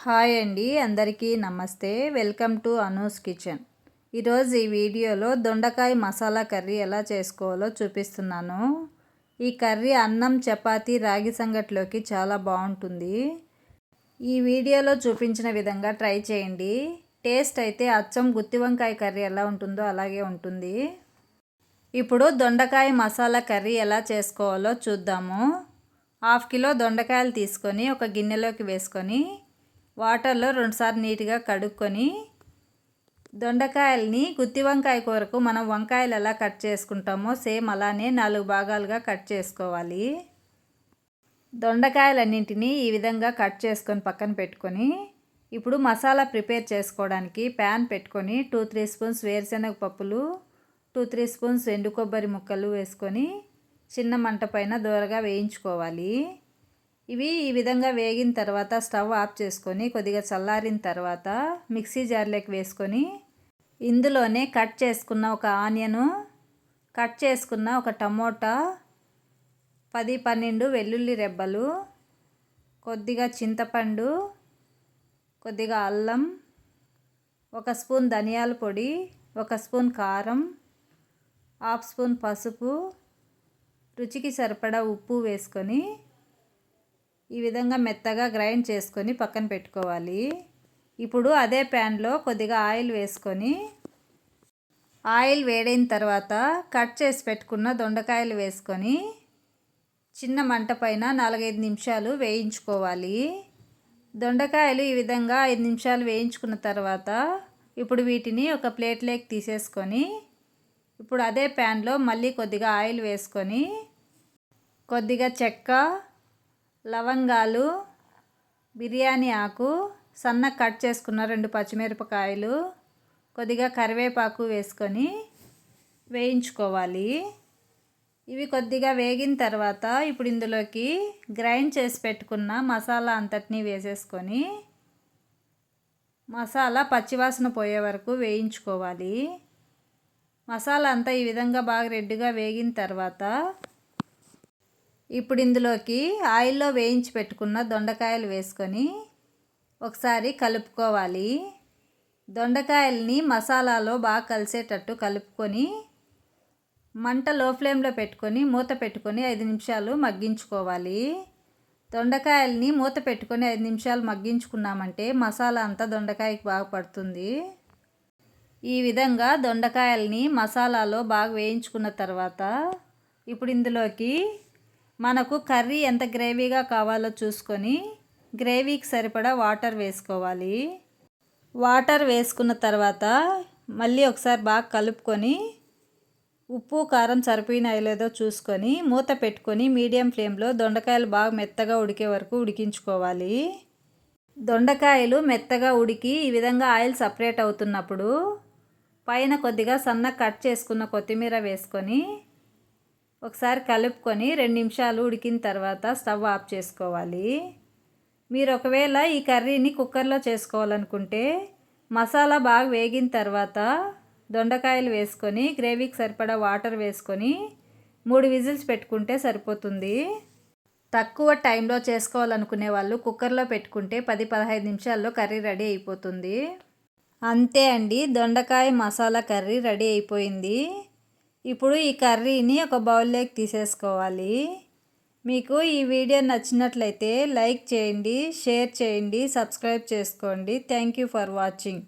Hi అండి, అందరికీ నమస్తే. Welcome to Anu's kitchen. ఈరోజు ఈ వీడియోలో దొండకాయ మసాలా కర్రీ ఎలా చేసుకోవాలో చూపిస్తున్నాను. ఈ కర్రీ అన్నం, చపాతీ, రాగి సంగట్లోకి చాలా బాగుంటుంది. ఈ వీడియోలో చూపించిన విధంగా ట్రై చేయండి. టేస్ట్ అయితే అచ్చం గుత్తి వంకాయ కర్రీ ఎలా ఉంటుందో అలాగే ఉంటుంది. ఇప్పుడు దొండకాయ మసాలా కర్రీ ఎలా చేసుకోవాలో చూద్దాము. 1/2 కిలో దొండకాయలు తీసుకొని ఒక గిన్నెలోకి వేసుకొని వాటర్లో 2 సార్లు నీట్గా కడుక్కొని దొండకాయల్ని గుత్తి వంకాయ కూరకు మనం వంకాయలు ఎలా కట్ చేసుకుంటామో సేమ్ అలానే 4 భాగాలుగా కట్ చేసుకోవాలి. దొండకాయలన్నింటినీ ఈ విధంగా కట్ చేసుకొని పక్కన పెట్టుకొని ఇప్పుడు మసాలా ప్రిపేర్ చేసుకోవడానికి ప్యాన్ పెట్టుకొని 2-3 స్పూన్స్ వేరుశనగ పప్పులు, 2-3 స్పూన్స్ ఎండు కొబ్బరి ముక్కలు వేసుకొని చిన్న మంట పైన దోరగా వేయించుకోవాలి. ఇవి ఈ విధంగా వేగిన తర్వాత స్టవ్ ఆఫ్ చేసుకొని కొద్దిగా చల్లారిన తర్వాత మిక్సీ జార్లోకి వేసుకొని ఇందులోనే కట్ చేసుకున్న ఒక ఆనియను, కట్ చేసుకున్న ఒక టమోటా, 10-12 వెల్లుల్లి రెబ్బలు, కొద్దిగా చింతపండు, కొద్దిగా అల్లం, 1 స్పూన్ ధనియాల పొడి, 1 స్పూన్ కారం, 1/2 స్పూన్ పసుపు, రుచికి సరిపడా ఉప్పు వేసుకొని ఈ విధంగా మెత్తగా గ్రైండ్ చేసుకొని పక్కన పెట్టుకోవాలి. ఇప్పుడు అదే ప్యాన్లో కొద్దిగా ఆయిల్ వేసుకొని ఆయిల్ వేడైన తర్వాత కట్ చేసి పెట్టుకున్న దొండకాయలు వేసుకొని చిన్న మంట పైన 4-5 నిమిషాలు వేయించుకోవాలి. దొండకాయలు ఈ విధంగా 5 నిమిషాలు వేయించుకున్న తర్వాత ఇప్పుడు వీటిని ఒక ప్లేట్లోకి తీసేసుకొని ఇప్పుడు అదే ప్యాన్లో మళ్ళీ కొద్దిగా ఆయిల్ వేసుకొని కొద్దిగా చెక్క, లవంగాలు, బిర్యానీ ఆకు, సన్నగా కట్ చేసుకున్న 2 పచ్చిమిరపకాయలు, కొద్దిగా కరివేపాకు వేసుకొని వేయించుకోవాలి. ఇవి కొద్దిగా వేగిన తర్వాత ఇప్పుడు ఇందులోకి గ్రైండ్ చేసి పెట్టుకున్న మసాలా అంతటినీ వేసేసుకొని మసాలా పచ్చివాసన పోయే వరకు వేయించుకోవాలి. మసాలా అంతా ఈ విధంగా బాగా రెడ్గా వేగిన తర్వాత ఇప్పుడు ఇందులోకి ఆయిల్లో వేయించి పెట్టుకున్న దొండకాయలు వేసుకొని ఒకసారి కలుపుకోవాలి. దొండకాయల్ని మసాలాలో బాగా కలిసేటట్టు కలుపుకొని మంట లో ఫ్లేమ్లో పెట్టుకొని మూత పెట్టుకొని 5 నిమిషాలు మగ్గించుకోవాలి. దొండకాయల్ని మూత పెట్టుకొని 5 నిమిషాలు మగ్గించుకున్నామంటే మసాలా అంతా దొండకాయకి బాగా పడుతుంది. ఈ విధంగా దొండకాయల్ని మసాలాలో బాగా వేయించుకున్న తర్వాత ఇప్పుడు ఇందులోకి మనకు కర్రీ ఎంత గ్రేవీగా కావాలో చూసుకొని గ్రేవీకి సరిపడా వాటర్ వేసుకోవాలి. వాటర్ వేసుకున్న తర్వాత మళ్ళీ ఒకసారి బాగా కలుపుకొని ఉప్పు, కారం సరిపోయినాయో లేదో చూసుకొని మూత పెట్టుకొని మీడియం ఫ్లేమ్లో దొండకాయలు బాగా మెత్తగా ఉడికే వరకు ఉడికించుకోవాలి. దొండకాయలు మెత్తగా ఉడికి ఈ విధంగా ఆయిల్ సపరేట్ అవుతున్నప్పుడు పైన కొద్దిగా సన్నగా కట్ చేసుకున్న కొత్తిమీర వేసుకొని ఒకసారి కలుపుకొని 2 నిమిషాలు ఉడికిన తర్వాత స్టవ్ ఆఫ్ చేసుకోవాలి. మీరు ఒకవేళ ఈ కర్రీని కుక్కర్లో చేసుకోవాలనుకుంటే మసాలా బాగా వేగిన తర్వాత దొండకాయలు వేసుకొని గ్రేవీకి సరిపడా వాటర్ వేసుకొని 3 విజిల్స్ పెట్టుకుంటే సరిపోతుంది. తక్కువ టైంలో చేసుకోవాలనుకునే వాళ్ళు కుక్కర్లో పెట్టుకుంటే 10-15 నిమిషాల్లో కర్రీ రెడీ అయిపోతుంది. అంతే అండి, దొండకాయ మసాలా కర్రీ రెడీ అయిపోయింది. ఇప్పుడు ఈ కర్రీని ఒక బౌల్లోకి తీసేసుకోవాలి. మీకు ఈ వీడియో నచ్చినట్లయితే లైక్ చేయండి, షేర్ చేయండి, సబ్స్క్రైబ్ చేసుకోండి. Thank you for watching.